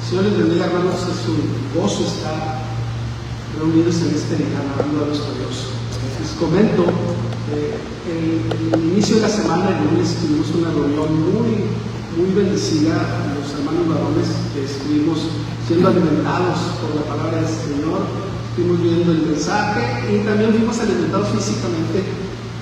Señor les bendiga, hermanos, es un gozo estar reunidos en este día, alabando a nuestro Dios. Les comento, el inicio de la semana, el lunes, tuvimos una reunión muy bendecida, los hermanos varones que estuvimos siendo alimentados por la palabra del Señor, estuvimos viendo el mensaje y también fuimos alimentados físicamente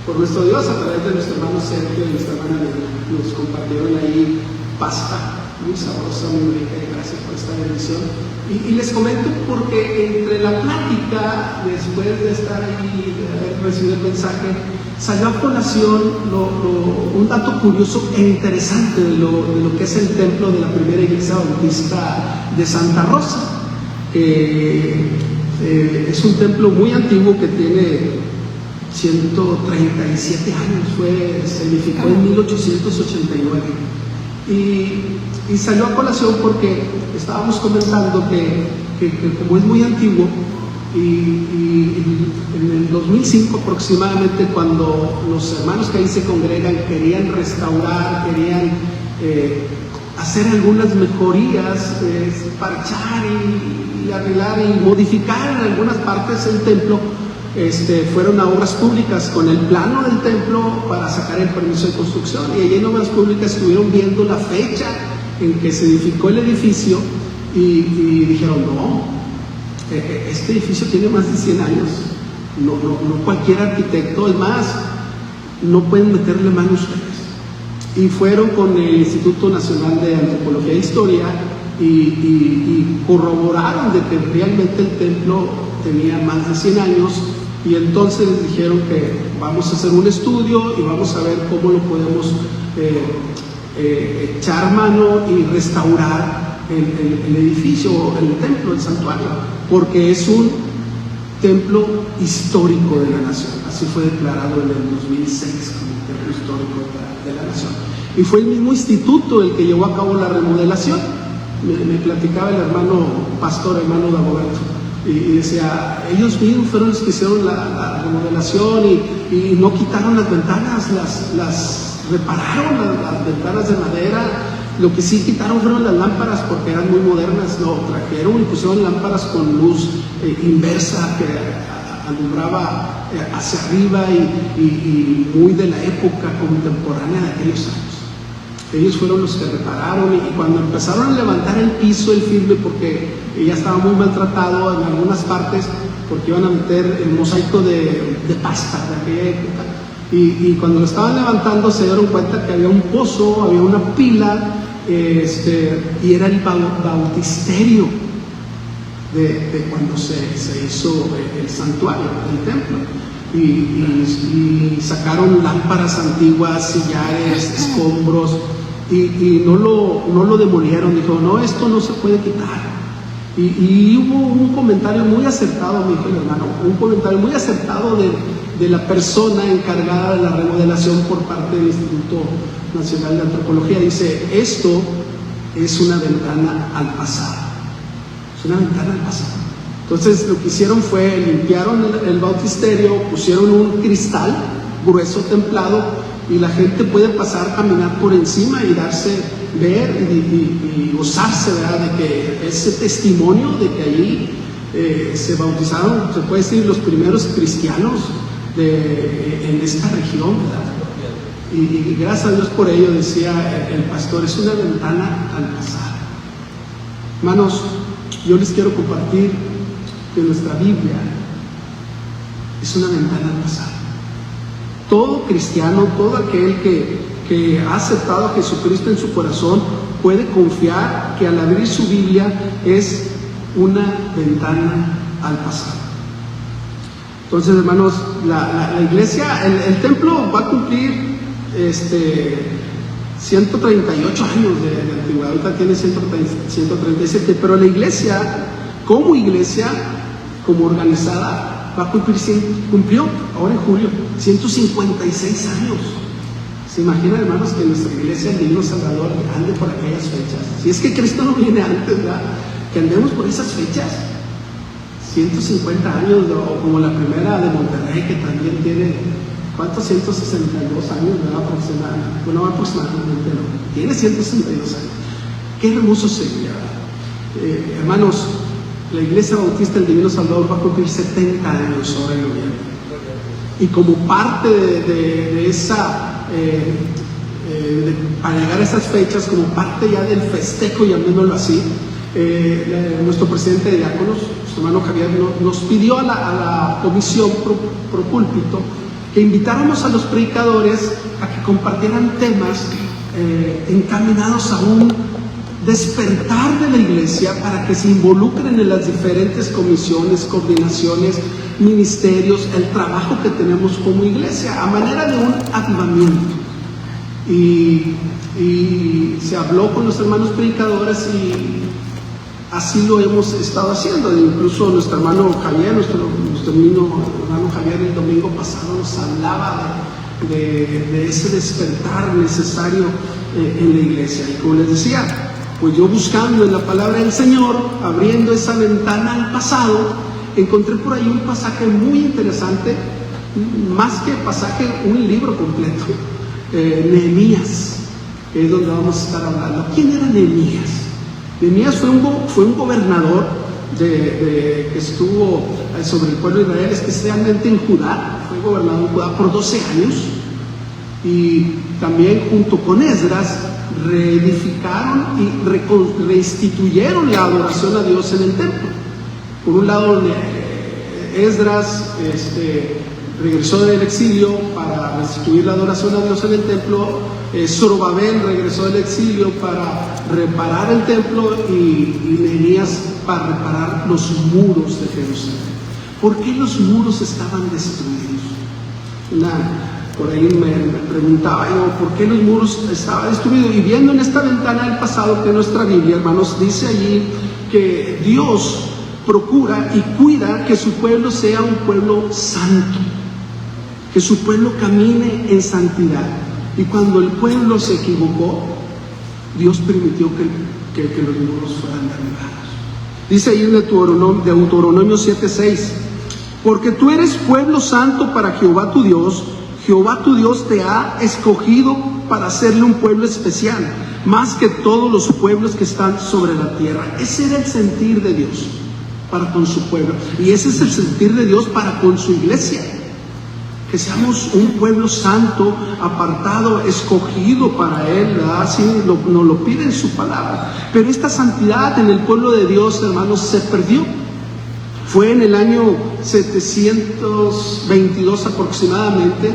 por nuestro Dios a través de nuestro hermano Sergio y nuestra hermana Nelly. Nos compartieron ahí pasta muy sabrosa, muy rica, y gracias por esta bendición. Y les comento porque entre la plática, después de estar ahí, de haber recibido el mensaje, salió a colación un dato curioso e interesante de lo que es el templo de la primera iglesia bautista de Santa Rosa. Es un templo muy antiguo que tiene 137 años, se edificó en 1889. Y salió a colación porque estábamos comentando que como es muy antiguo, y en el 2005 aproximadamente, cuando los hermanos que ahí se congregan querían restaurar, querían hacer algunas mejorías, parchar y arreglar y modificar en algunas partes el templo, fueron a obras públicas con el plano del templo para sacar el permiso de construcción, y allí en obras públicas estuvieron viendo la fecha en que se edificó el edificio y dijeron: no, este edificio tiene más de 100 años, no cualquier arquitecto, es más, no pueden meterle mano ustedes. Y fueron con el Instituto Nacional de Antropología e Historia y corroboraron de que realmente el templo tenía más de 100 años, y entonces les dijeron que vamos a hacer un estudio y vamos a ver cómo lo podemos echar mano y restaurar el edificio, el templo, el santuario, porque es un templo histórico de la nación. Así fue declarado en el 2006 como un templo histórico de la nación. Y fue el mismo instituto el que llevó a cabo la remodelación. Me platicaba el hermano pastor, hermano Dagoberto, y decía: ellos mismos fueron los que hicieron la remodelación y no quitaron las ventanas, las repararon, las ventanas de madera. Lo que sí quitaron fueron las lámparas porque eran muy modernas, trajeron y pusieron lámparas con luz inversa que alumbraba hacia arriba y muy de la época contemporánea de aquellos años. Ellos fueron los que repararon, y cuando empezaron a levantar el piso, el firme, porque ya estaba muy maltratado en algunas partes, porque iban a meter el mosaico de pasta de aquella época, y cuando lo estaban levantando se dieron cuenta que había un pozo, había una pila, y era el bautisterio de cuando se hizo el santuario, el templo. Y sacaron lámparas antiguas, sillares, escombros, y no lo demolieron. Dijo: no, esto no se puede quitar. Y hubo un comentario muy acertado, me dijo el hermano, un comentario muy acertado de la persona encargada de la remodelación por parte del Instituto Nacional de Antropología. Dice: esto es una ventana al pasado. Es una ventana al pasado. Entonces lo que hicieron fue limpiaron el bautisterio, pusieron un cristal grueso templado, y la gente puede pasar, caminar por encima y ver y gozarse, ¿verdad?, de que ese testimonio de que allí se bautizaron, se puede decir, los primeros cristianos en esta región, ¿verdad? Y gracias a Dios por ello, decía el pastor, es una ventana al pasado. Hermanos, yo les quiero compartir que nuestra Biblia es una ventana al pasado. Todo cristiano, todo aquel que ha aceptado a Jesucristo en su corazón, puede confiar que al abrir su Biblia es una ventana al pasado. Entonces, hermanos, la iglesia, el templo va a cumplir 138 años de antigüedad. Ahorita tiene 137, pero la iglesia, como organizada, cumplió ahora en julio 156 años. ¿Se imaginan, hermanos, que nuestra iglesia, el Divino Salvador, ande por aquellas fechas? Si es que Cristo no viene antes, ¿verdad?, que andemos por esas fechas. 150 años, o como la primera de Monterrey, que también tiene, ¿cuántos? 162 años, ¿verdad?, aproximadamente. Bueno, aproximadamente no, tiene 162 años. Qué hermoso sería, ¿verdad? Hermanos, la Iglesia Bautista del Divino Salvador va a cumplir 70 años ahora en noviembre. Y como parte de esa, para llegar a esas fechas, como parte ya del festejo, llamémoslo así, nuestro presidente de diáconos, nuestro hermano Javier, nos pidió a la comisión pro púlpito que invitáramos a los predicadores a que compartieran temas encaminados a un despertar de la iglesia para que se involucren en las diferentes comisiones, coordinaciones, ministerios, el trabajo que tenemos como iglesia, a manera de un avivamiento. Y se habló con los hermanos predicadores y así lo hemos estado haciendo. Incluso nuestro hermano Javier, nuestro hermano Javier el domingo pasado nos hablaba de ese despertar necesario en la iglesia. Y como les decía, pues yo buscando en la palabra del Señor, abriendo esa ventana al pasado, encontré por ahí un pasaje muy interesante, más que pasaje, un libro completo, Nehemías, que es donde vamos a estar hablando. ¿Quién era Nehemías? Nehemías fue un gobernador que estuvo sobre el pueblo de Israel, especialmente en Judá. Fue gobernador en Judá por 12 años, y también junto con Esdras reedificaron y reinstituyeron la adoración a Dios en el templo. Por un lado, Esdras regresó del exilio para restituir la adoración a Dios en el templo. Zorobabel regresó del exilio para reparar el templo, y Nehemías para reparar los muros de Jerusalén. ¿Por qué los muros estaban destruidos? Por ahí me preguntaba yo, ¿por qué los muros estaban destruidos? Y viendo en esta ventana del pasado, que nuestra Biblia, hermanos, dice allí que Dios procura y cuida que su pueblo sea un pueblo santo, que su pueblo camine en santidad. Y cuando el pueblo se equivocó, Dios permitió que los muros fueran derribados. Dice ahí en Deuteronomio 7:6, porque tú eres pueblo santo para Jehová tu Dios te ha escogido para hacerle un pueblo especial, más que todos los pueblos que están sobre la tierra. Ese era el sentir de Dios para con su pueblo, y ese es el sentir de Dios para con su iglesia. Que seamos un pueblo santo, apartado, escogido para Él, ¿verdad? Así nos lo pide en su palabra. Pero esta santidad en el pueblo de Dios, hermanos, se perdió. Fue en el año 722 aproximadamente,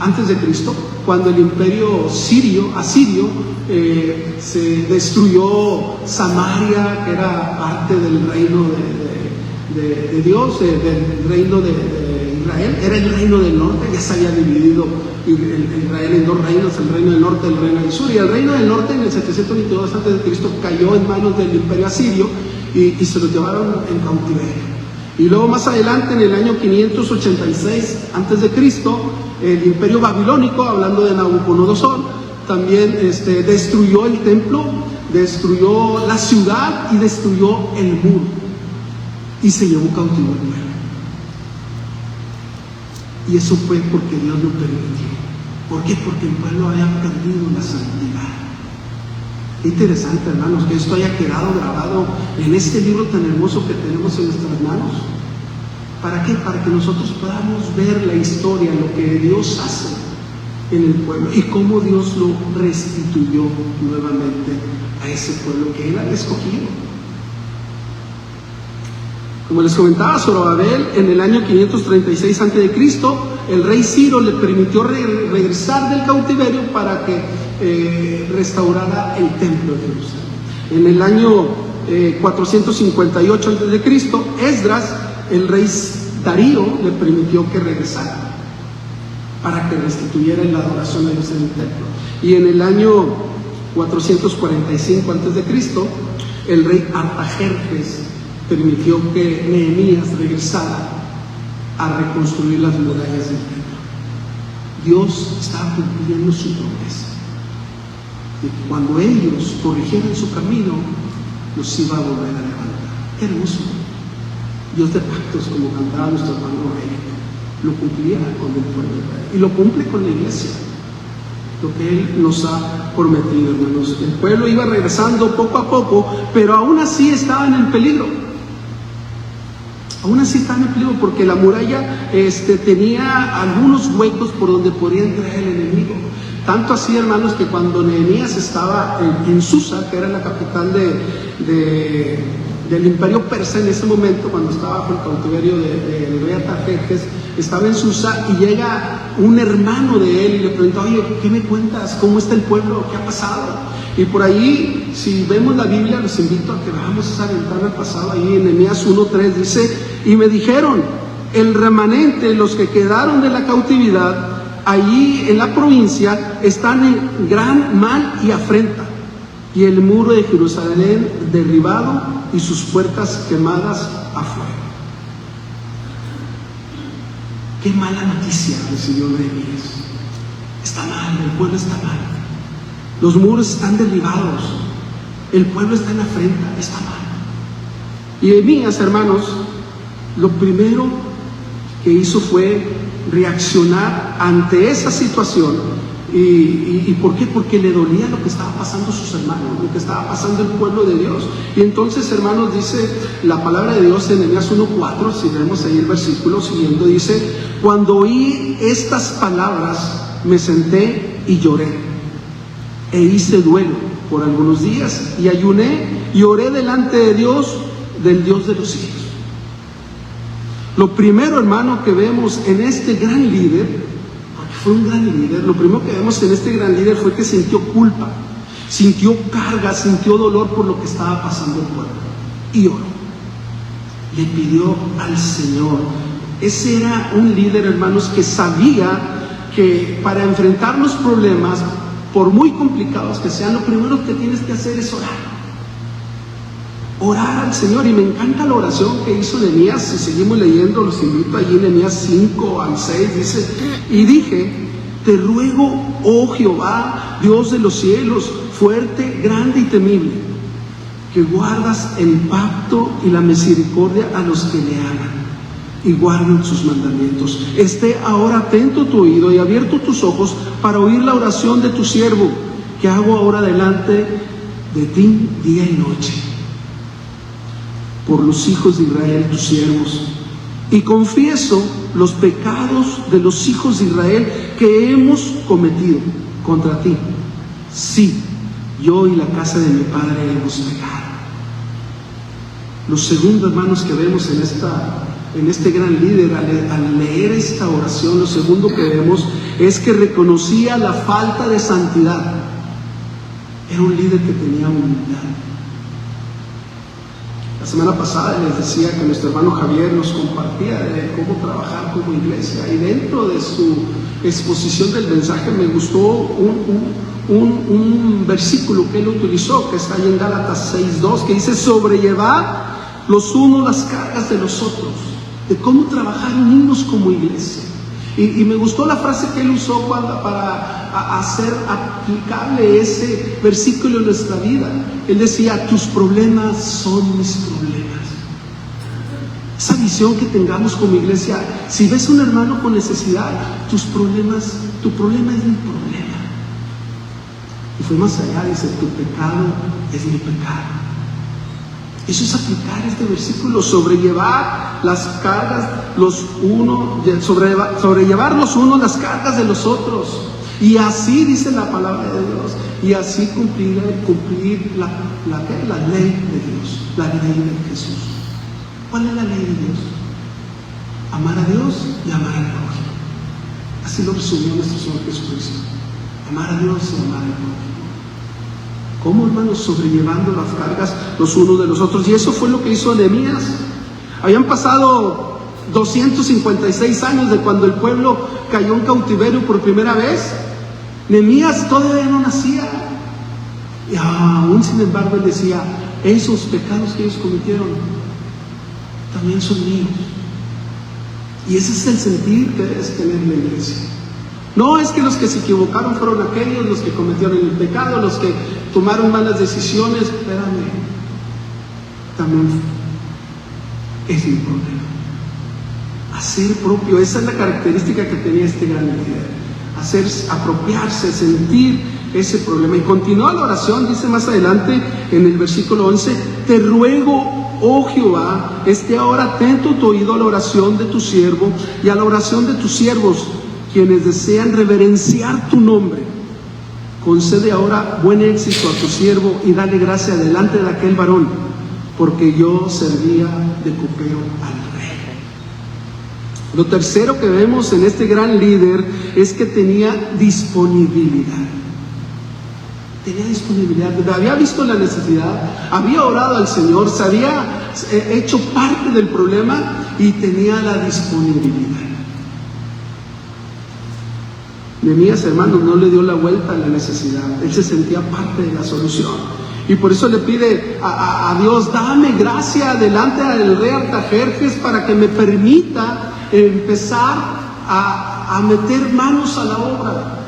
antes de Cristo, cuando el imperio asirio se destruyó Samaria, que era parte del reino de Dios, del reino de Israel. Era el reino del norte, ya se había dividido Israel en dos reinos, el reino del norte y el reino del sur. Y el reino del norte en el 722 a.C. cayó en manos del imperio asirio y se lo llevaron en cautiverio. Y luego más adelante, en el año 586 a.C., el imperio babilónico, hablando de Nabucodonosor, también destruyó el templo, destruyó la ciudad y destruyó el muro, y se llevó cautivo el pueblo. Y eso fue porque Dios lo permitió. ¿Por qué? Porque el pueblo había perdido la santidad. Interesante, hermanos, que esto haya quedado grabado en este libro tan hermoso que tenemos en nuestras manos. ¿Para qué? Para que nosotros podamos ver la historia, lo que Dios hace en el pueblo y cómo Dios lo restituyó nuevamente a ese pueblo que Él había escogido. Como les comentaba, Zorobabel, en el año 536 a.C., el rey Ciro le permitió regresar del cautiverio para que restaurara el templo de Jerusalén. En el año 458 a.C., Esdras, el rey Darío, le permitió que regresara para que restituyera la adoración a Dios en el templo. Y en el año 445 a.C., el rey Artajerjes permitió que Nehemías regresara a reconstruir las murallas del templo. Dios estaba cumpliendo su promesa. Y cuando ellos corrigieran su camino, los iba a volver a levantar. ¡Qué hermoso! Dios de pactos, como cantaba nuestro hermano rey, lo cumplía con el pueblo de Israel y lo cumple con la iglesia. lo que Él nos ha prometido, hermanos. El pueblo iba regresando poco a poco, pero aún así estaban en peligro. Aún así estaban en peligro porque la muralla tenía algunos huecos por donde podía entrar el enemigo. Tanto así, hermanos, que cuando Nehemías estaba en Susa, que era la capital del imperio persa en ese momento, cuando estaba bajo el cautiverio del rey Artajerjes, estaba en Susa y llega un hermano de él y le pregunta: oye, ¿qué me cuentas? ¿Cómo está el pueblo? ¿Qué ha pasado? Y por ahí, si vemos la Biblia, los invito a que vamos a esa ventana al pasado. Ahí en Nehemías 1:3 dice: y me dijeron, el remanente, los que quedaron de la cautividad, allí en la provincia, están en gran mal y afrenta, y el muro de Jerusalén derribado y sus puertas quemadas a fuego. Qué mala noticia recibió Nehemías. Está mal, el pueblo está mal. Los muros están derribados, el pueblo está en afrenta, está mal. Y Nehemías, hermanos, lo primero que hizo fue reaccionar ante esa situación. ¿Y por qué? Porque le dolía lo que estaba pasando a sus hermanos, lo que estaba pasando el pueblo de Dios. Y entonces, hermanos, dice la palabra de Dios en Nehemías 1:4, si vemos ahí el versículo siguiendo, dice: cuando oí estas palabras, me senté y lloré, e hice duelo por algunos días, y ayuné y oré delante de Dios, del Dios de los cielos. Lo primero, hermano, que vemos en este gran líder, porque fue un gran líder, lo primero que vemos en este gran líder fue que sintió culpa, sintió carga, sintió dolor por lo que estaba pasando el pueblo, y oró, le pidió al Señor. Ese era un líder, hermanos, que sabía que para enfrentar los problemas, por muy complicados que sean, lo primero que tienes que hacer es orar al Señor. Y me encanta la oración que hizo Nehemías. Si seguimos leyendo, los invito allí en Nehemías 5-6, dice: y dije, te ruego, oh Jehová, Dios de los cielos, fuerte, grande y temible, que guardas el pacto y la misericordia a los que le aman y guarden sus mandamientos. Esté ahora atento tu oído y abierto tus ojos para oír la oración de tu siervo, que hago ahora delante de ti día y noche, por los hijos de Israel, tus siervos, y confieso los pecados de los hijos de Israel que hemos cometido contra ti. Sí, yo y la casa de mi padre hemos pecado. Lo segundo, hermanos, que vemos en este gran líder, al leer esta oración, lo segundo que vemos es que reconocía la falta de santidad. Era un líder que tenía humildad. La semana pasada les decía que nuestro hermano Javier nos compartía de cómo trabajar como iglesia, y dentro de su exposición del mensaje me gustó un versículo que él utilizó, que está ahí en Gálatas 6:2, que dice: sobrellevar los unos las cargas de los otros, de cómo trabajar unidos como iglesia. Y me gustó la frase que él usó para hacer aplicable ese versículo en nuestra vida. Él decía: tus problemas son mis problemas. Esa visión que tengamos como iglesia, si ves a un hermano con necesidad, tu problema es mi problema. Y fue más allá, dice: tu pecado es mi pecado. Eso es aplicar este versículo, sobrellevar las cargas sobrellevar los unos las cargas de los otros. Y así dice la palabra de Dios, y así cumplir la ley de Dios, la ley de Jesús. ¿Cuál es la ley de Dios? Amar a Dios y amar al prójimo. Así lo resumió nuestro Señor Jesucristo. Amar a Dios y amar al prójimo. ¿Cómo, hermanos? Sobrellevando las cargas los unos de los otros. Y eso fue lo que hizo Nehemías. Habían pasado 256 años de cuando el pueblo cayó en cautiverio por primera vez. Nehemías todavía no nacía. Y aún sin embargo él decía: esos pecados que ellos cometieron también son míos. Y ese es el sentir que debes tener en la iglesia. No es que los que se equivocaron fueron aquellos, los que cometieron el pecado, los que tomaron malas decisiones. Espérame, también es mi problema. Hacer propio, esa es la característica que tenía este gran líder. apropiarse, sentir ese problema. Y continúa la oración, dice más adelante en el versículo 11: te ruego, oh Jehová, esté ahora atento tu oído a la oración de tu siervo y a la oración de tus siervos, quienes desean reverenciar tu nombre. Concede ahora buen éxito a tu siervo y dale gracia delante de aquel varón, porque yo servía de copero al rey. Lo tercero que vemos en este gran líder es que tenía disponibilidad. Tenía disponibilidad, había visto la necesidad, había orado al Señor, se había hecho parte del problema y tenía la disponibilidad. Nehemías, hermanos, no le dio la vuelta a la necesidad, él se sentía parte de la solución. Y por eso le pide a Dios: dame gracia delante del rey Artajerjes para que me permita empezar a meter manos a la obra,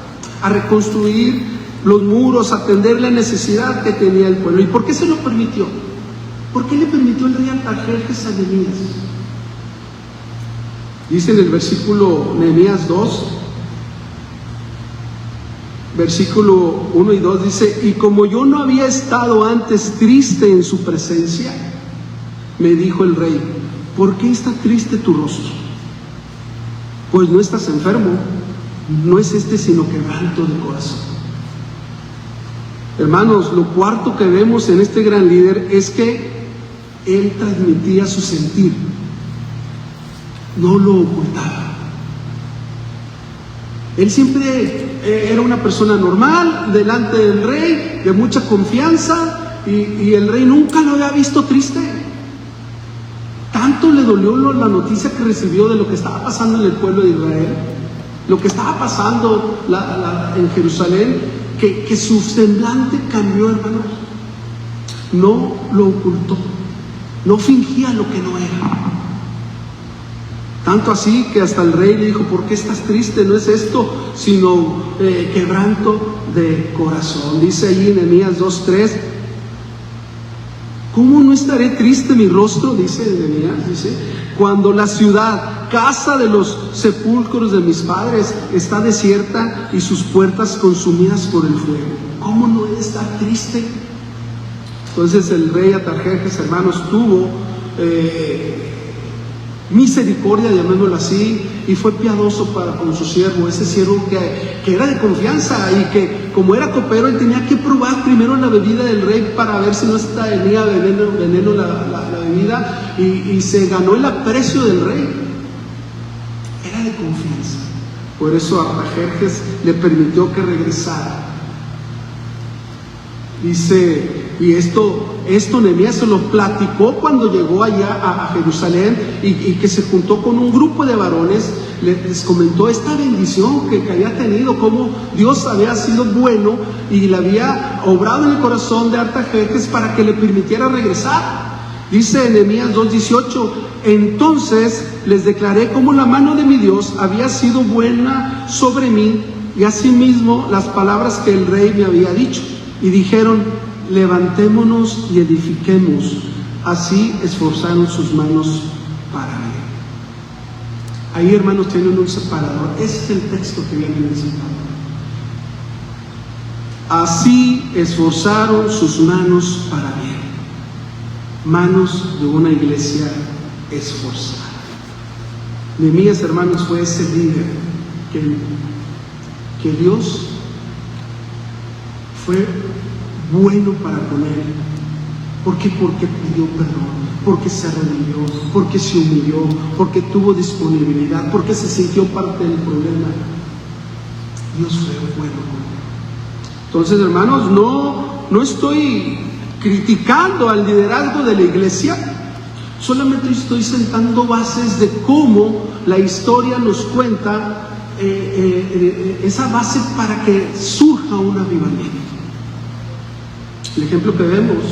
a reconstruir los muros, a atender la necesidad que tenía el pueblo. ¿Y por qué se lo permitió? ¿Por qué le permitió el rey Artajerjes a Nehemías? Dice en el versículo Nehemías 2, versículo 1 y 2, dice: y como yo no había estado antes triste en su presencia, me dijo el rey: ¿por qué está triste tu rostro? Pues no estás enfermo, no es sino quebranto de corazón. Hermanos, lo cuarto que vemos en este gran líder es que él transmitía su sentir, no lo ocultaba. Él siempre era una persona normal delante del rey, de mucha confianza, y el rey nunca lo había visto triste. Tanto le dolió la noticia que recibió de lo que estaba pasando en el pueblo de Israel, lo que estaba pasando en Jerusalén, que su semblante cambió, hermanos. No lo ocultó, no fingía lo que no era. Tanto así que hasta el rey le dijo: ¿por qué estás triste? No es esto, sino quebranto de corazón. Dice allí en Nehemías 2:3: ¿cómo no estaré triste mi rostro? Dice Nehemías, dice, cuando la ciudad, casa de los sepulcros de mis padres, está desierta y sus puertas consumidas por el fuego. ¿Cómo no he de estar triste? Entonces el rey Artajerjes, hermanos, tuvo misericordia, llamémoslo así, y fue piadoso para con su siervo, ese siervo que era de confianza, y que como era copero, él tenía que probar primero la bebida del rey para ver si no tenía veneno la bebida, y se ganó el aprecio del rey. Era de confianza. Por eso Artajerjes le permitió que regresara. Dice, y esto Nehemías se lo platicó cuando llegó allá a Jerusalén, y que se juntó con un grupo de varones, les comentó esta bendición que había tenido, cómo Dios había sido bueno y le había obrado en el corazón de Artajerjes para que le permitiera regresar. Dice en Nehemías 2:18: entonces les declaré cómo la mano de mi Dios había sido buena sobre mí, y asimismo las palabras que el rey me había dicho. Y dijeron: levantémonos y edifiquemos. Así esforzaron sus manos para mí. Ahí, hermanos, tienen un separador. Ese es el texto que viene en el separador. Así esforzaron sus manos para bien. Manos de una iglesia esforzada. Nehemías, hermanos, fue ese líder que Dios fue bueno para con él. ¿Por qué? Porque pidió perdón, porque se arrodilló, porque se humilló, porque tuvo disponibilidad, porque se sintió parte del problema. Dios fue bueno con él. Entonces, hermanos, no estoy criticando al liderazgo de la iglesia, solamente estoy sentando bases de cómo la historia nos cuenta esa base para que surja un avivamiento. El ejemplo que vemos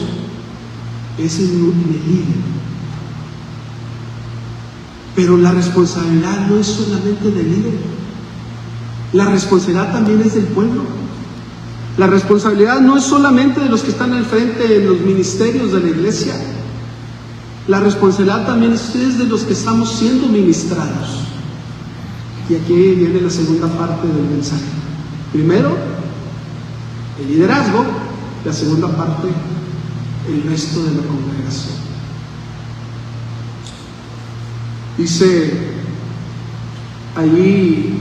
es en el líder. Pero la responsabilidad no es solamente del líder. La responsabilidad también es del pueblo. La responsabilidad no es solamente de los que están al frente en los ministerios de la iglesia. La responsabilidad también es de los que estamos siendo ministrados. Y aquí viene la segunda parte del mensaje. Primero, el liderazgo. La segunda parte, el resto de la congregación. Dice allí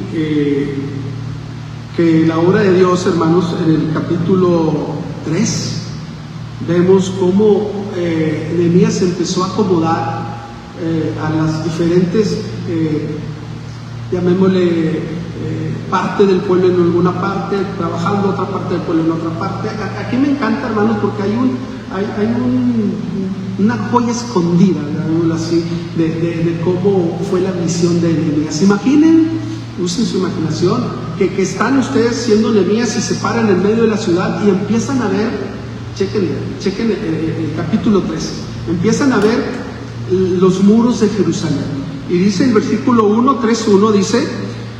que la obra de Dios, hermanos, en el capítulo 3, vemos cómo Nehemías empezó a acomodar a las diferentes, llamémosle, parte del pueblo en alguna parte, trabajando otra parte del pueblo en otra parte. Aquí me encanta, hermanos, porque hay una joya escondida, digámoslo así, de cómo fue la visión de Nehemías. Imaginen, usen su imaginación, que están ustedes siendo Nehemías y se paran en medio de la ciudad y empiezan a ver, chequen el capítulo 3, empiezan a ver los muros de Jerusalén. Y dice el versículo 1, 3:1, dice: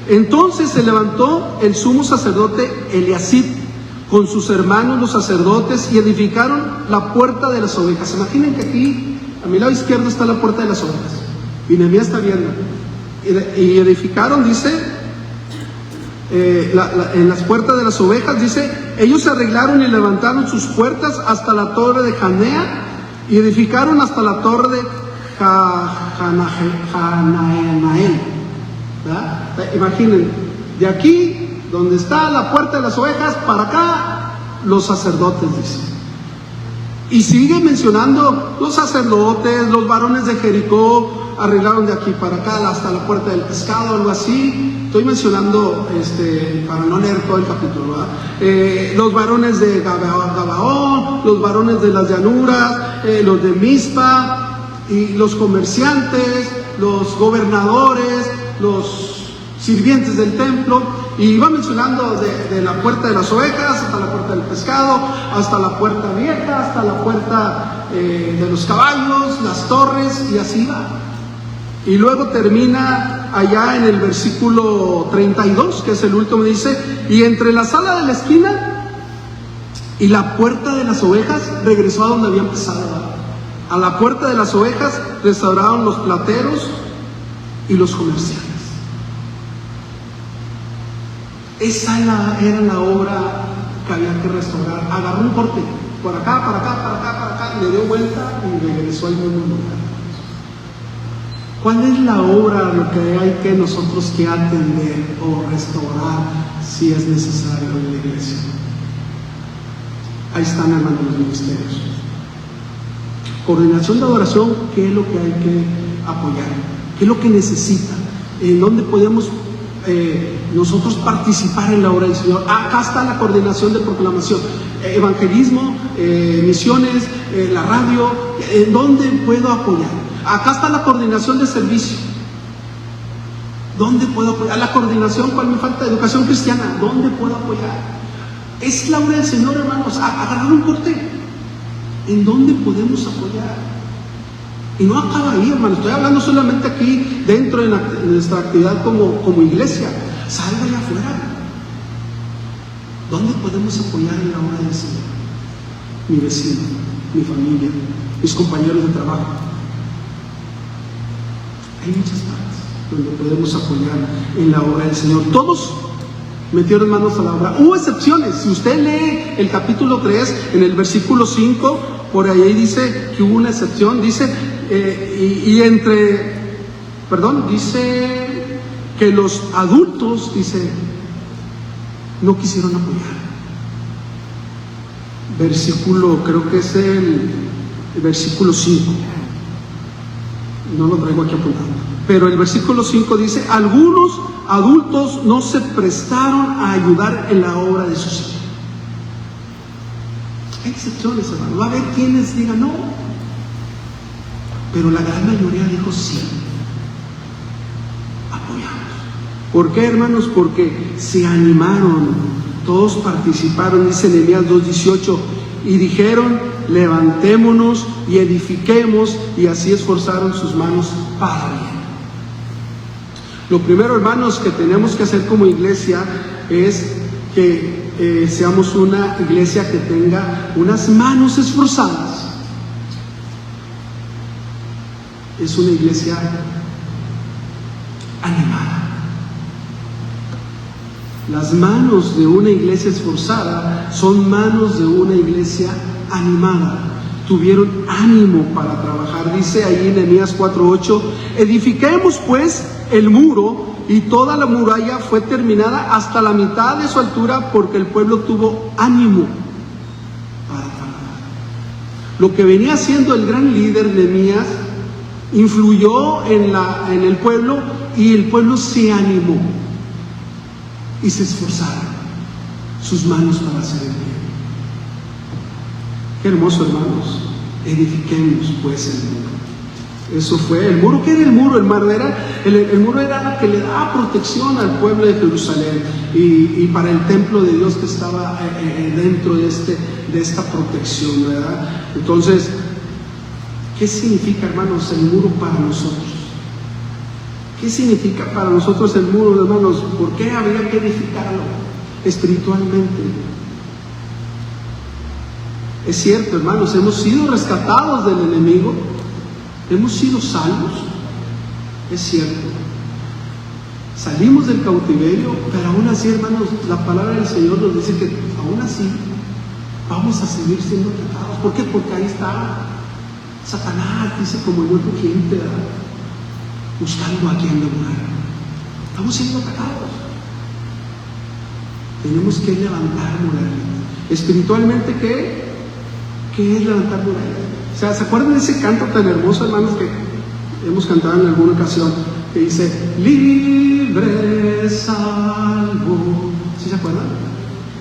entonces se levantó el sumo sacerdote Eliasib con sus hermanos los sacerdotes y edificaron la puerta de las ovejas. Imaginen que aquí, a mi lado izquierdo, está la puerta de las ovejas y Nehemías está viendo. Y edificaron, dice, en las puertas de las ovejas, dice, ellos se arreglaron y levantaron sus puertas hasta la torre de Janea y edificaron hasta la torre de Hananael. Imaginen, de aquí, donde está la puerta de las ovejas, para acá, los sacerdotes, dice. Y sigue mencionando los sacerdotes, los varones de Jericó, arreglaron de aquí para acá hasta la puerta del pescado, algo así. Estoy mencionando, para no leer todo el capítulo, ¿verdad? Los varones de Gabaón, los varones de las llanuras, los de Mizpa, y los comerciantes, los gobernadores, los sirvientes del templo, y va mencionando de la puerta de las ovejas hasta la puerta del pescado, hasta la puerta vieja, hasta la puerta de los caballos, las torres, y así va. Y luego termina allá en el versículo 32, que es el último, dice: y entre la sala de la esquina y la puerta de las ovejas regresó a donde había empezado. A la puerta de las ovejas restauraron los plateros y los comerciantes. Esa era la obra que había que restaurar. Agarró un corte, por acá, para acá, para acá, para acá, le dio vuelta y regresó al mismo lugar. ¿Cuál es la obra, lo que hay que nosotros que atender o restaurar si es necesario en la iglesia? Ahí están, hermanos, los ministerios. Coordinación de adoración, ¿qué es lo que hay que apoyar? ¿Qué es lo que necesita? ¿En dónde podemos nosotros participar en la obra del Señor? Acá está la coordinación de proclamación, evangelismo, misiones, la radio. ¿En dónde puedo apoyar? Acá está la coordinación de servicio. ¿Dónde puedo apoyar? La coordinación, ¿cuál me falta? Educación cristiana. ¿Dónde puedo apoyar? Es la obra del Señor, hermanos. Agarrar un corte. ¿En dónde podemos apoyar? Y no acaba ahí, hermano. Estoy hablando solamente aquí dentro de nuestra actividad como iglesia. Salga allá afuera. ¿Dónde podemos apoyar en la obra del Señor? Mi vecino, mi familia, mis compañeros de trabajo. Hay muchas partes donde podemos apoyar en la obra del Señor. Todos metieron manos a la obra. Hubo excepciones. Si usted lee el capítulo 3, en el versículo 5, por ahí dice que hubo una excepción. Dice, dice que los adultos, dice, no quisieron apoyar. Versículo, creo que es el versículo 5. No lo traigo aquí apuntado. Pero el versículo 5 dice: algunos adultos no se prestaron a ayudar en la obra de su Señor. Hay excepciones, hermano. Va a haber quienes digan no. Pero la gran mayoría dijo sí. Apoyamos. ¿Por qué, hermanos? Porque se animaron. Todos participaron. Dice Nehemías 2:18. Y dijeron: levantémonos y edifiquemos, y así esforzaron sus manos para bien. Lo primero, hermanos, que tenemos que hacer como iglesia es que seamos una iglesia que tenga unas manos esforzadas. Es una iglesia animada. Las manos de una iglesia esforzada son manos de una iglesia animada. Tuvieron ánimo para trabajar. Dice ahí en Nehemías 4:8, edifiquemos pues el muro, y toda la muralla fue terminada hasta la mitad de su altura, porque el pueblo tuvo ánimo para trabajar. Lo que venía haciendo el gran líder Nehemías influyó en el pueblo, y el pueblo se animó y se esforzaron sus manos para hacer el bien. Qué hermoso, hermanos. Edifiquemos pues el muro. Eso fue el muro. ¿Qué era el muro? El muro era lo que le daba protección al pueblo de Jerusalén y para el templo de Dios que estaba dentro de esta protección, ¿verdad? Entonces, ¿qué significa, hermanos, el muro para nosotros? ¿Qué significa para nosotros el muro, hermanos? ¿Por qué habría que edificarlo espiritualmente? Es cierto, hermanos, hemos sido rescatados del enemigo, hemos sido salvos, es cierto. Salimos del cautiverio, pero aún así, hermanos, la palabra del Señor nos dice que aún así vamos a seguir siendo tentados. ¿Por qué? Porque ahí está Satanás, dice, como el buen rugiente, buscando a quien devorar. Estamos siendo atacados. Tenemos que levantar murallas. Espiritualmente, ¿qué es levantar murallas? O sea, ¿se acuerdan de ese canto tan hermoso, hermanos, que hemos cantado en alguna ocasión? Que dice, libre, salvo. ¿Sí se acuerdan?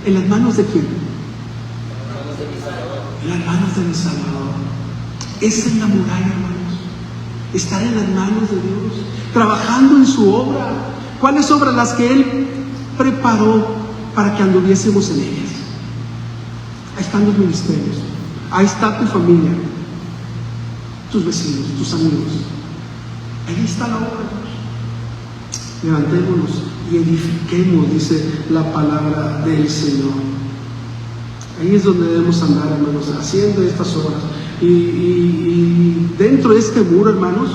¿En las manos de quién? En las manos de mi Salvador. Esa es la muralla, hermanos. Estar en las manos de Dios, trabajando en su obra. ¿Cuáles obras? Las que Él preparó para que anduviésemos en ellas. Ahí están los ministerios. Ahí está tu familia, tus vecinos, tus amigos. Ahí está la obra. Levantémonos y edifiquemos, dice la palabra del Señor. Ahí es donde debemos andar, hermanos, haciendo estas obras. Y dentro de este muro, hermanos,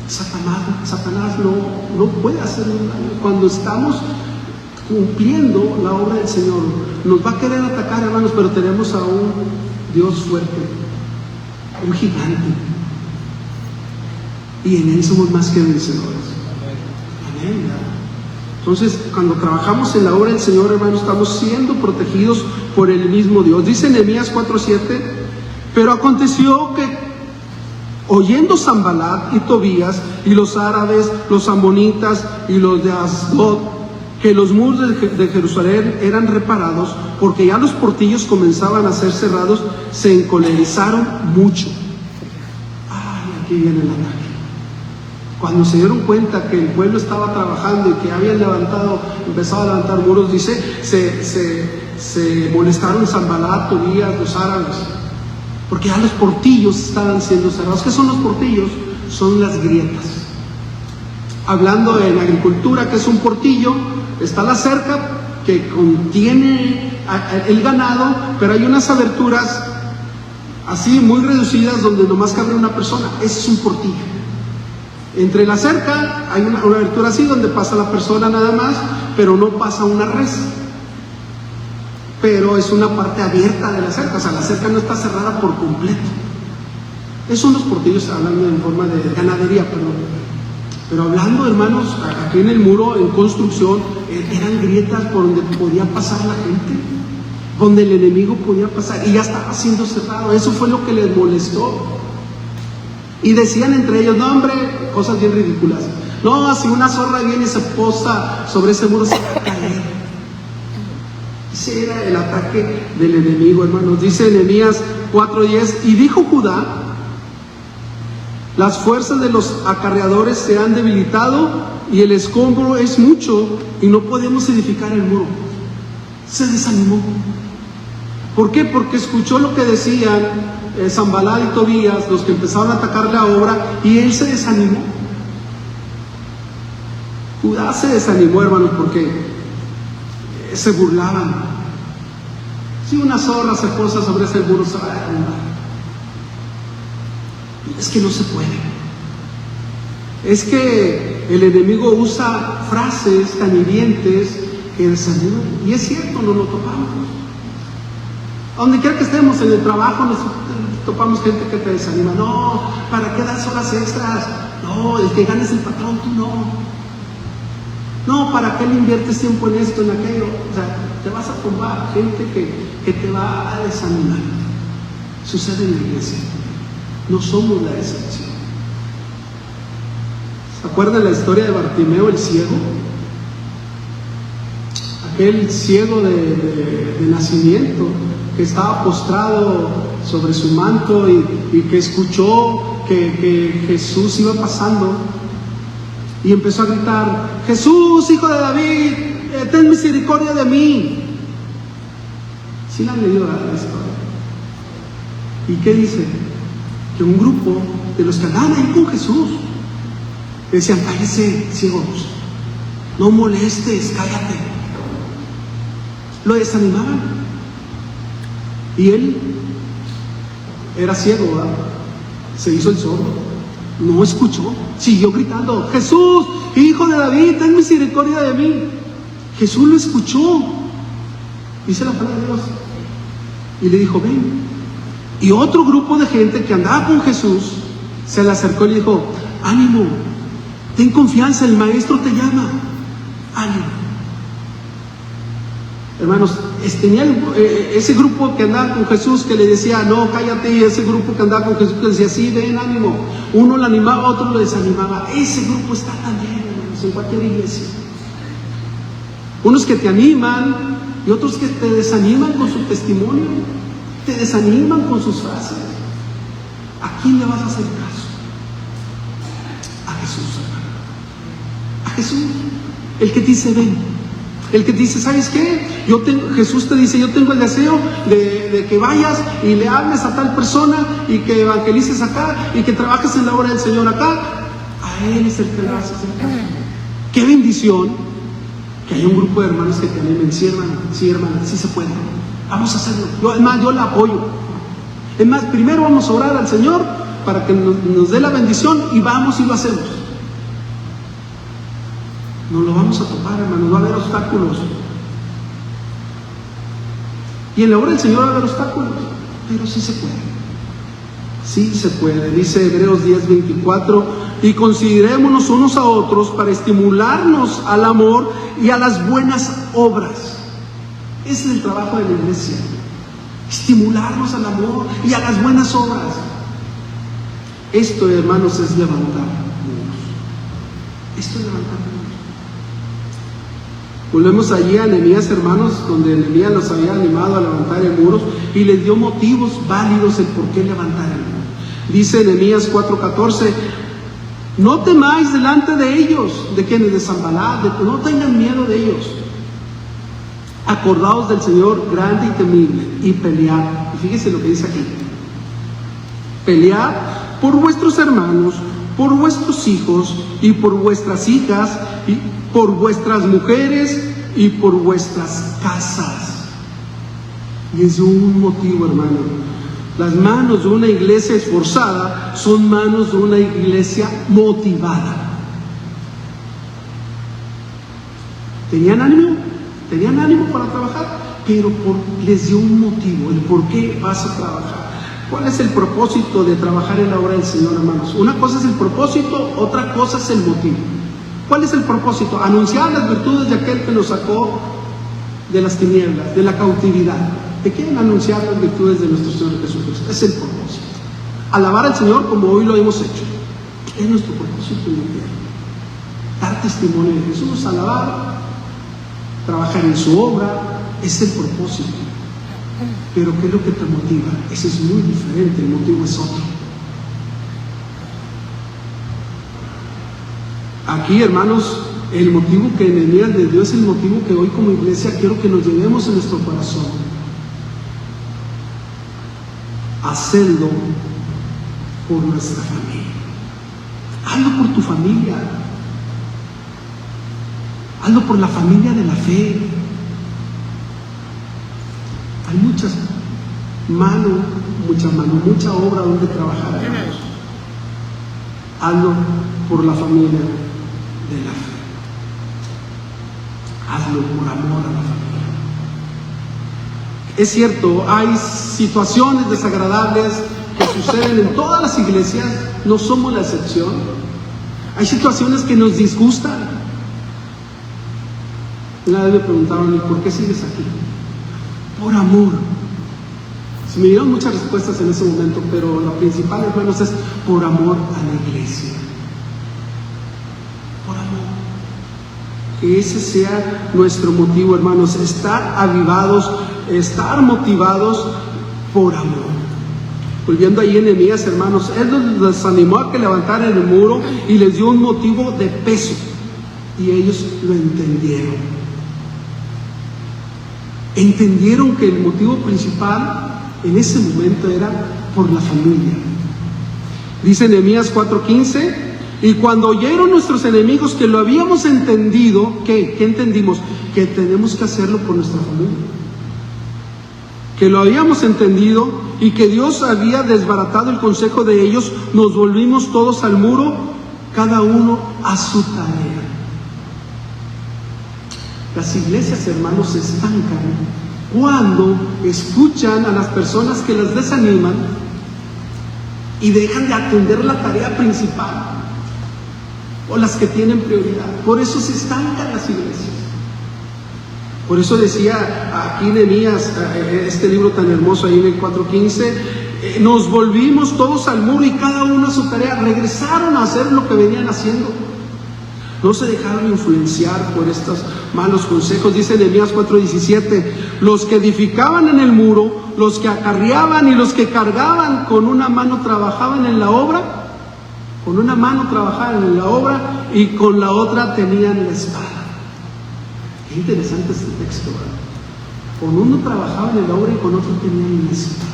Satanás no puede hacer daño. Cuando estamos cumpliendo la obra del Señor, nos va a querer atacar, hermanos, pero tenemos a un Dios fuerte, un gigante, y en Él somos más que vencedores. Amén. Entonces, cuando trabajamos en la obra del Señor, hermanos, estamos siendo protegidos por el mismo Dios. Dice Nehemías 4:7, pero aconteció que, oyendo Sanbalat y Tobías y los árabes, los amonitas y los de Asdod, que los muros de Jerusalén eran reparados, porque ya los portillos comenzaban a ser cerrados, se encolerizaron mucho. Ay, aquí viene el ataque. Cuando se dieron cuenta que el pueblo estaba trabajando y que habían empezado a levantar muros, dice, se molestaron Sanbalat, Tobías, los árabes, porque ya los portillos estaban siendo cerrados. ¿Qué son los portillos? Son las grietas. Hablando en agricultura, ¿qué es un portillo? Está la cerca que contiene el ganado, pero hay unas aberturas así muy reducidas donde nomás cabe una persona. Ese es un portillo. Entre la cerca hay una abertura así donde pasa la persona nada más, pero no pasa una res. Pero es una parte abierta de la cerca, o sea, la cerca no está cerrada por completo. Esos son los portillos, hablando en forma de ganadería, perdón. Pero hablando, hermanos, aquí en el muro, en construcción, eran grietas por donde podía pasar la gente, donde el enemigo podía pasar, y ya estaba siendo cerrado. Eso fue lo que les molestó. Y decían entre ellos, no, hombre, cosas bien ridículas. No, si una zorra viene y se posa sobre ese muro, se va a caer. Ese era el ataque del enemigo, hermanos. Dice Nehemías 4:10, y dijo Judá, las fuerzas de los acarreadores se han debilitado y el escombro es mucho y no podemos edificar el muro. Se desanimó. ¿Por qué? Porque escuchó lo que decían Sanbalat y Tobías, los que empezaron a atacar la obra, y él se desanimó. Judá se desanimó, hermanos, porque se burlaban. Si una zorra se posa sobre ese muro, se va a derrumbar. Es que no se puede. Es que el enemigo usa frases tan hirientes que desaniman. Y es cierto, nos lo topamos. A donde quiera que estemos, en el trabajo, nos topamos gente que te desanima. No, ¿para qué das horas extras? No, el que gane es el patrón, tú no. No, ¿para qué le inviertes tiempo en esto, en aquello? O sea, te vas a tomar gente que te va a desanimar. Sucede en la iglesia. No somos la excepción. ¿Se acuerdan la historia de Bartimeo el ciego? Aquel ciego de nacimiento que estaba postrado sobre su manto y que escuchó que Jesús iba pasando y empezó a gritar: Jesús, hijo de David, ten misericordia de mí. ¿Sí la han leído la historia? ¿Y qué dice? Que un grupo de los que andaban ahí con Jesús decían: cállese, ciegos, no molestes, cállate. Lo desanimaban. Y él era ciego, ¿verdad? Se hizo el sordo, no escuchó, siguió gritando: Jesús, hijo de David, ten misericordia de mí. Jesús lo escuchó, dice la palabra de Dios, y le dijo: ven. Y otro grupo de gente que andaba con Jesús se le acercó y le dijo: ánimo, ten confianza, el maestro te llama, ánimo. Hermanos, tenía ese grupo que andaba con Jesús que le decía: no, cállate, y ese grupo que andaba con Jesús que le decía: sí, ven, ánimo. Uno lo animaba, otro lo desanimaba. Ese grupo está también, hermanos, en cualquier iglesia. Unos que te animan y otros que te desaniman con su testimonio, te desaniman con sus frases. ¿A quién le vas a hacer caso? A Jesús, hermano. A Jesús, el que te dice: ven. El que te dice: ¿sabes qué? Jesús te dice: yo tengo el deseo de que vayas y le hables a tal persona y que evangelices acá y que trabajes en la obra del Señor acá. A Él es el que le vas a hacer caso. ¡Qué bendición! Que haya un grupo de hermanos que te animen. Sí, hermana, sí se puede. Vamos a hacerlo. Yo la apoyo. Es más, primero vamos a orar al Señor para que nos dé la bendición y vamos y lo hacemos. Nos lo vamos a topar, hermanos, va a haber obstáculos. Y en la obra del Señor va a haber obstáculos, pero sí se puede. Sí se puede. Dice Hebreos 10:24: y considerémonos unos a otros para estimularnos al amor y a las buenas obras. Ese es el trabajo de la iglesia. Estimularnos al amor y a las buenas obras. Esto, hermanos, es levantar muros. Esto es levantar muros. Volvemos allí a Nehemías, hermanos, donde Nehemías los había animado a levantar el muro y les dio motivos válidos el por qué levantar el muro. Dice Nehemías 4:14: no temáis delante de ellos, de quienes de Sanballat, no tengan miedo de ellos. Acordaos del Señor grande y temible y pelead. Y fíjese lo que dice aquí: pelead por vuestros hermanos, por vuestros hijos y por vuestras hijas, y por vuestras mujeres y por vuestras casas. Y es un motivo, hermano. Las manos de una iglesia esforzada son manos de una iglesia motivada. ¿Tenían ánimo para trabajar? Pero les dio un motivo, el por qué vas a trabajar. ¿Cuál es el propósito de trabajar en la obra del Señor, hermanos? Una cosa es el propósito, otra cosa es el motivo. ¿Cuál es el propósito? Anunciar las virtudes de aquel que nos sacó de las tinieblas, de la cautividad. ¿De quién anunciar las virtudes de nuestro Señor Jesucristo? Es el propósito. Alabar al Señor como hoy lo hemos hecho. Es nuestro propósito en la tierra. Dar testimonio de Jesús, alabar, trabajar en su obra, es el propósito. Pero ¿qué es lo que te motiva? Ese es muy diferente, el motivo es otro. Aquí, hermanos, el motivo que Nehemías les dio es el motivo que hoy como iglesia quiero que nos llevemos en nuestro corazón. Hacerlo por nuestra familia. Hazlo por tu familia. Hazlo por la familia de la fe. Hay mucha mucha obra donde trabajar, hermanos. Hazlo por la familia de la fe. hazlo por amor a la familia. Es cierto, hay situaciones desagradables que suceden en todas las iglesias, no somos la excepción. Hay situaciones que nos disgustan. Una vez me preguntaron, ¿y por qué sigues aquí? Por amor. Se me dieron muchas respuestas en ese momento, pero la principal, hermanos, es por amor a la iglesia. Por amor. Que ese sea nuestro motivo, hermanos, estar avivados, estar motivados por amor. Volviendo ahí en Nehemías, hermanos, él les animó a que levantaran el muro y les dio un motivo de peso. Y ellos lo entendieron. Entendieron que el motivo principal en ese momento era por la familia. Dice Nehemías 4:15, y cuando oyeron nuestros enemigos que lo habíamos entendido, ¿qué entendimos? Que tenemos que hacerlo por nuestra familia. Que lo habíamos entendido y que Dios había desbaratado el consejo de ellos, nos volvimos todos al muro, cada uno a su tarea. Las iglesias, hermanos, se estancan cuando escuchan a las personas que las desaniman y dejan de atender la tarea principal o las que tienen prioridad. Por eso se estancan las iglesias. Por eso decía aquí Nehemías, este libro tan hermoso ahí en el 4:15, nos volvimos todos al muro y cada uno a su tarea. Regresaron a hacer lo que venían haciendo. No se dejaron influenciar por estos malos consejos. Dice Nehemías 4:17, los que edificaban en el muro, los que acarreaban y los que cargaban, con una mano trabajaban en la obra, y con la otra tenían la espada. Qué interesante este texto, ¿verdad? Con uno trabajaban en la obra y con otro tenían la espada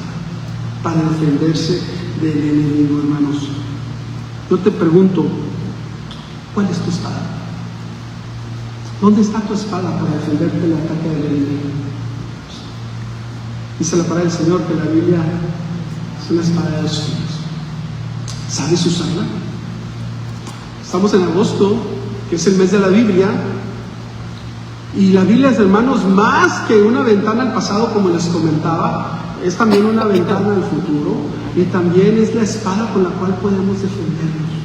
para defenderse del enemigo, hermanos. Yo te pregunto, ¿cuál es tu espada? ¿Dónde está tu espada para defenderte del ataque del enemigo? Dice la palabra del Señor que la Biblia es una espada de 2 filos. ¿Sabes usarla? Estamos en agosto, que es el mes de la Biblia, y la Biblia, hermanos, más que una ventana al pasado, como les comentaba, es también una ventana al futuro, y también es la espada con la cual podemos defendernos.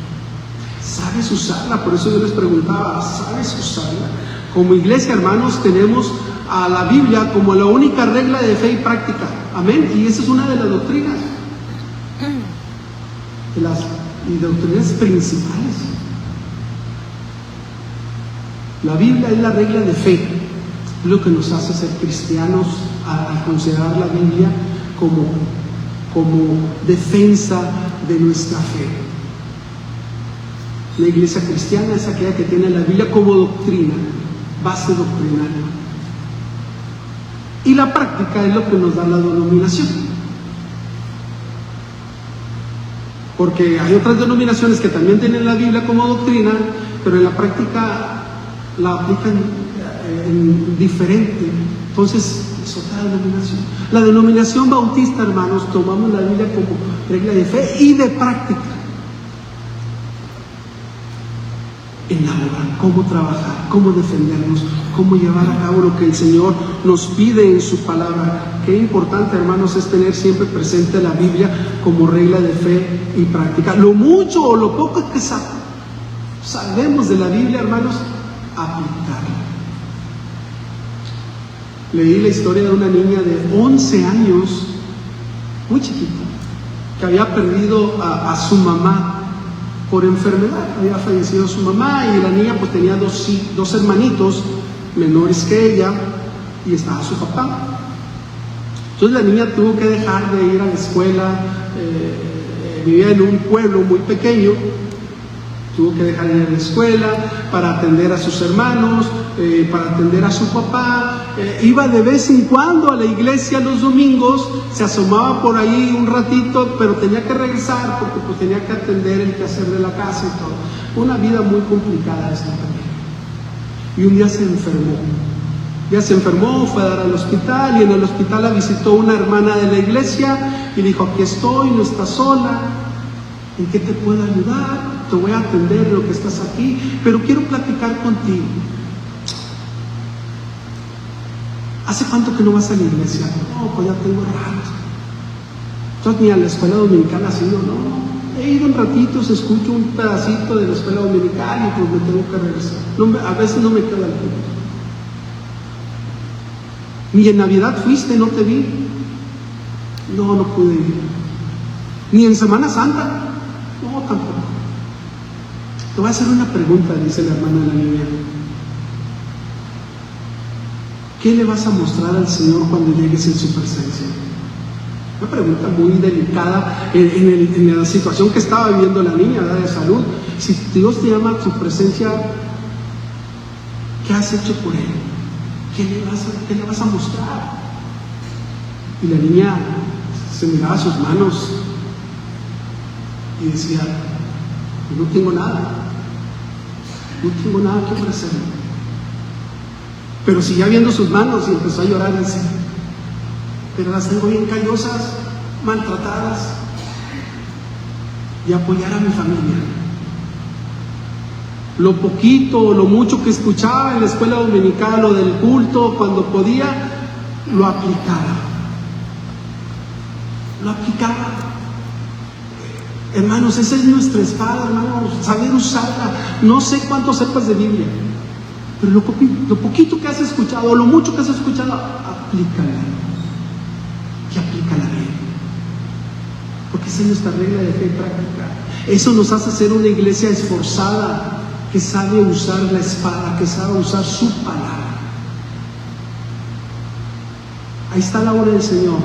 ¿Sabes usarla? Por eso yo les preguntaba, ¿sabes usarla? Como iglesia, hermanos, tenemos a la Biblia como la única regla de fe y práctica. Amén. Y esa es una de las doctrinas. De las doctrinas principales. La Biblia es la regla de fe. Es lo que nos hace ser cristianos al considerar la Biblia como defensa de nuestra fe. La iglesia cristiana es aquella que tiene la Biblia como doctrina, base doctrinal. Y la práctica es lo que nos da la denominación. Porque hay otras denominaciones que también tienen la Biblia como doctrina, pero en la práctica la aplican diferente. Entonces es otra denominación. La denominación bautista, hermanos, tomamos la Biblia como regla de fe y de práctica. En la obra, cómo trabajar, cómo defendernos, cómo llevar a cabo lo que el Señor nos pide en su palabra. Qué importante, hermanos, es tener siempre presente la Biblia como regla de fe y práctica. Lo mucho o lo poco que sabemos de la Biblia, hermanos, aplicarla. Leí la historia de una niña de 11 años, muy chiquita, que había perdido a su mamá por enfermedad. Había fallecido su mamá y la niña pues tenía dos hermanitos menores que ella y estaba su papá. Entonces la niña tuvo que dejar de ir a la escuela, vivía en un pueblo muy pequeño, tuvo que dejar de ir a la escuela para atender a sus hermanos, para atender a su papá. Iba de vez en cuando a la iglesia los domingos, se asomaba por ahí un ratito, pero tenía que regresar porque pues tenía que atender el quehacer de la casa y todo. Una vida muy complicada esta también. Y un día se enfermó. Fue a dar al hospital y en el hospital la visitó una hermana de la iglesia y dijo: aquí estoy, no estás sola, ¿en qué te puedo ayudar? Te voy a atender lo que estás aquí, pero quiero platicar contigo. ¿Hace cuánto que no vas a la iglesia? No, pues ya tengo rato. Entonces, ni a la escuela dominical has ido, no. He ido un ratito, se escucha un pedacito de la escuela dominical y pues me tengo que regresar. A veces no me queda el tiempo. Ni en Navidad fuiste, no te vi. No, no pude ir. Ni en Semana Santa. No, tampoco. Te voy a hacer una pregunta, dice la hermana de la niña. ¿Qué le vas a mostrar al Señor cuando llegues en su presencia? Una pregunta muy delicada en la situación que estaba viviendo la niña, ¿verdad? De salud. Si Dios te llama a su presencia, ¿qué has hecho por Él? ¿Qué le vas a mostrar? Y la niña se miraba a sus manos y decía, no tengo nada que ofrecerle. Pero siguió viendo sus manos y empezó a llorar y decía, pero las tengo bien callosas, maltratadas, y apoyar a mi familia. Lo poquito o lo mucho que escuchaba en la escuela dominical o del culto, cuando podía, lo aplicaba. Hermanos, esa es nuestra espada, hermanos, saber usarla. No sé cuánto sepas de Biblia, pero lo poquito que has escuchado o lo mucho que has escuchado, aplícala. Y aplícala bien. Porque esa es nuestra regla de fe y práctica. Eso nos hace ser una iglesia esforzada, que sabe usar la espada, que sabe usar su palabra. Ahí está la obra del Señor.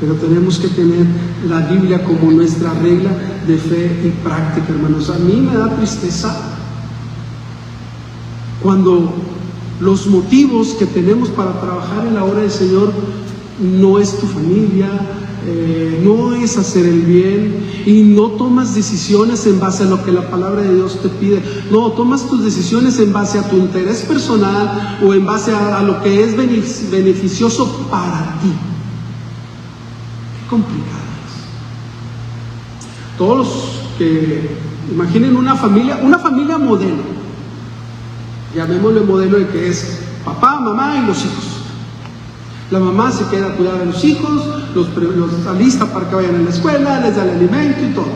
Pero tenemos que tener la Biblia como nuestra regla de fe y práctica, hermanos. A mí me da tristeza cuando los motivos que tenemos para trabajar en la obra del Señor no es tu familia, no es hacer el bien, y no tomas decisiones en base a lo que la palabra de Dios te pide. No, tomas tus decisiones en base a tu interés personal o en base a lo que es beneficioso para ti. Qué complicado es. Todos los que imaginen una familia modelo, llamémosle modelo de que es papá, mamá y los hijos. La mamá se queda a cuidar de los hijos, los alista para que vayan a la escuela, les da el alimento y todo.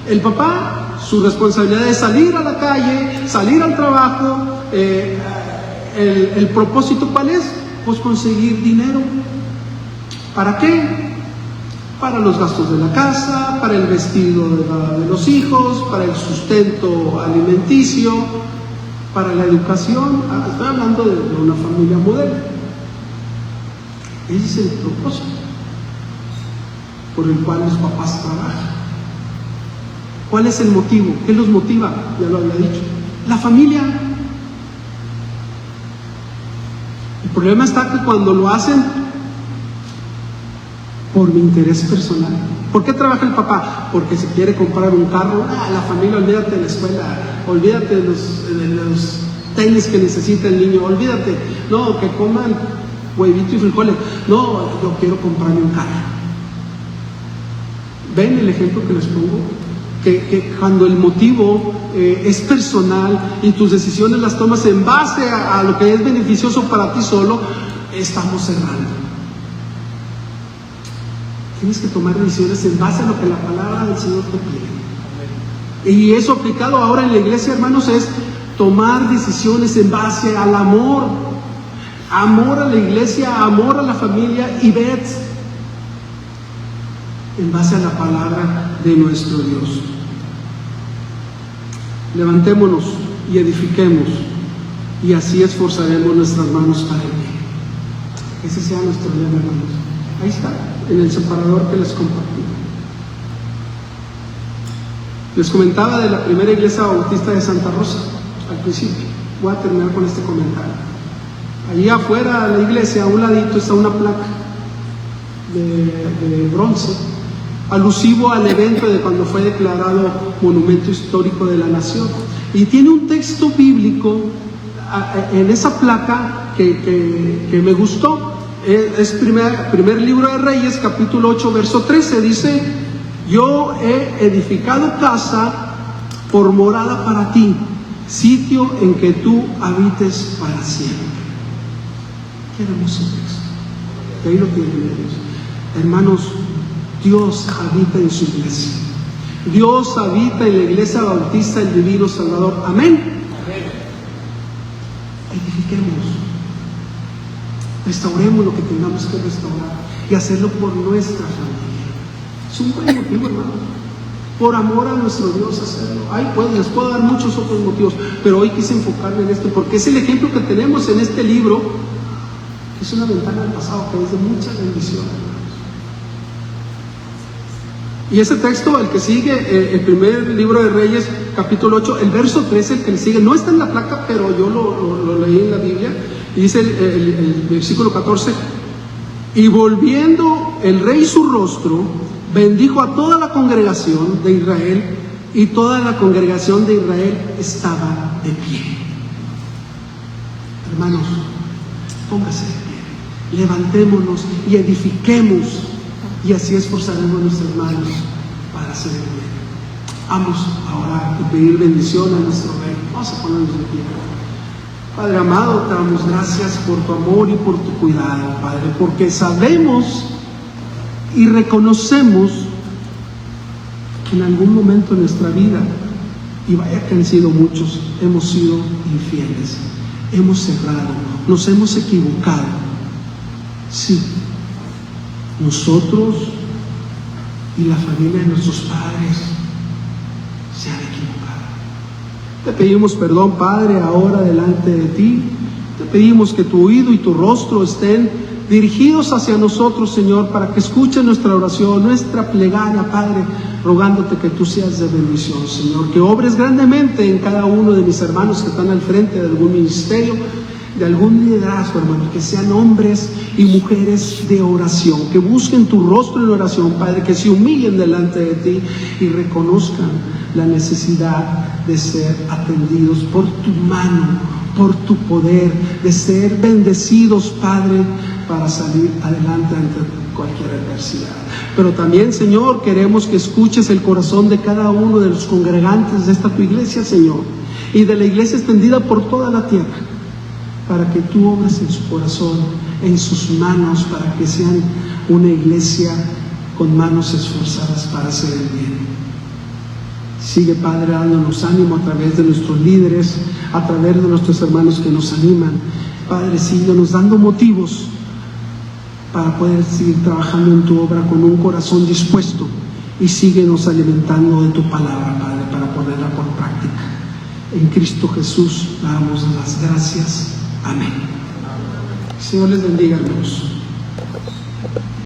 El papá, su responsabilidad es salir a la calle, salir al trabajo. El propósito, ¿cuál es? Pues conseguir dinero. ¿Para qué? Para los gastos de la casa, para el vestido de los hijos, para el sustento alimenticio, para la educación. Estoy hablando de una familia modelo. Ese es el propósito por el cual los papás trabajan. ¿Cuál es el motivo? ¿Qué los motiva? Ya lo había dicho. La familia. El problema está que cuando lo hacen por mi interés personal. ¿Por qué trabaja el papá? Porque se quiere comprar un carro. La familia, olvídate de la escuela, olvídate de los tenis que necesita el niño, olvídate. No, que coman huevito y frijoles. No, yo quiero comprarme un carro. ¿Ven el ejemplo que les pongo? Que cuando el motivo es personal y tus decisiones las tomas en base a lo que es beneficioso para ti solo, estamos cerrando. Tienes que tomar decisiones en base a lo que la palabra del Señor te pide. Y eso aplicado ahora en la iglesia, hermanos, es tomar decisiones en base al amor. Amor a la iglesia, amor a la familia y ved en base a la palabra de nuestro Dios. Levantémonos y edifiquemos, y así esforzaremos nuestras manos para el bien. Ese sea nuestro bien, hermanos. Ahí está, en el separador que les compartí. Les comentaba de la primera iglesia bautista de Santa Rosa al principio. Voy a terminar con este comentario. Allí afuera de la iglesia, a un ladito, está una placa de bronce, alusivo al evento de cuando fue declarado monumento histórico de la nación. Y tiene un texto bíblico en esa placa que me gustó. Es primer libro de Reyes, capítulo 8, verso 13. Dice: yo he edificado casa por morada para ti, sitio en que tú habites para siempre. Qué hermoso texto. Y ahí lo tenemos. Hermanos, Dios habita en su iglesia. Dios habita en la iglesia bautista del Divino Salvador. Amén. Edifiquemos. Restauremos lo que tengamos que restaurar y hacerlo por nuestra familia. Es un buen motivo, hermano. Por amor a nuestro Dios hacerlo. Les puedo dar muchos otros motivos, pero hoy quise enfocarme en esto porque es el ejemplo que tenemos en este libro, que es una ventana al pasado, que es de mucha bendición. Y ese texto, el que sigue, el primer libro de Reyes, capítulo 8, el verso 13, el que le sigue, no está en la placa, pero yo lo leí en la Biblia, y dice el versículo 14, y volviendo el rey su rostro, bendijo a toda la congregación de Israel, y toda la congregación de Israel estaba de pie. Hermanos, póngase de pie, levantémonos y edifiquemos, y así esforzaremos a nuestras manos para hacer el bien. Vamos a orar y pedir bendición a nuestro Rey. Vamos a ponernos de pie. Padre amado, te damos gracias por tu amor y por tu cuidado, Padre, porque sabemos y reconocemos que en algún momento de nuestra vida, y vaya que han sido muchos, hemos sido infieles, hemos errado, nos hemos equivocado. Sí, nosotros y la familia de nuestros padres se han equivocado. Te pedimos perdón, Padre, ahora delante de ti. Te pedimos que tu oído y tu rostro estén dirigidos hacia nosotros, Señor, para que escuchen nuestra oración, nuestra plegaria, Padre, rogándote que tú seas de bendición, Señor, que obres grandemente en cada uno de mis hermanos que están al frente de algún ministerio, de algún liderazgo, hermano, que sean hombres y mujeres de oración, que busquen tu rostro en oración, Padre, que se humillen delante de ti y reconozcan la necesidad de ser atendidos por tu mano, por tu poder, de ser bendecidos, Padre, para salir adelante ante cualquier adversidad. Pero también, Señor, queremos que escuches el corazón de cada uno de los congregantes de esta tu iglesia, Señor, y de la iglesia extendida por toda la tierra, para que tú obres en su corazón, en sus manos, para que sean una iglesia con manos esforzadas para hacer el bien. Sigue, Padre, dándonos ánimo a través de nuestros líderes, a través de nuestros hermanos que nos animan. Padre, síguenos dando motivos para poder seguir trabajando en tu obra con un corazón dispuesto, y síguenos alimentando de tu palabra, Padre, para ponerla por práctica. En Cristo Jesús damos las gracias. Amén. Señor les bendiga, hermanos.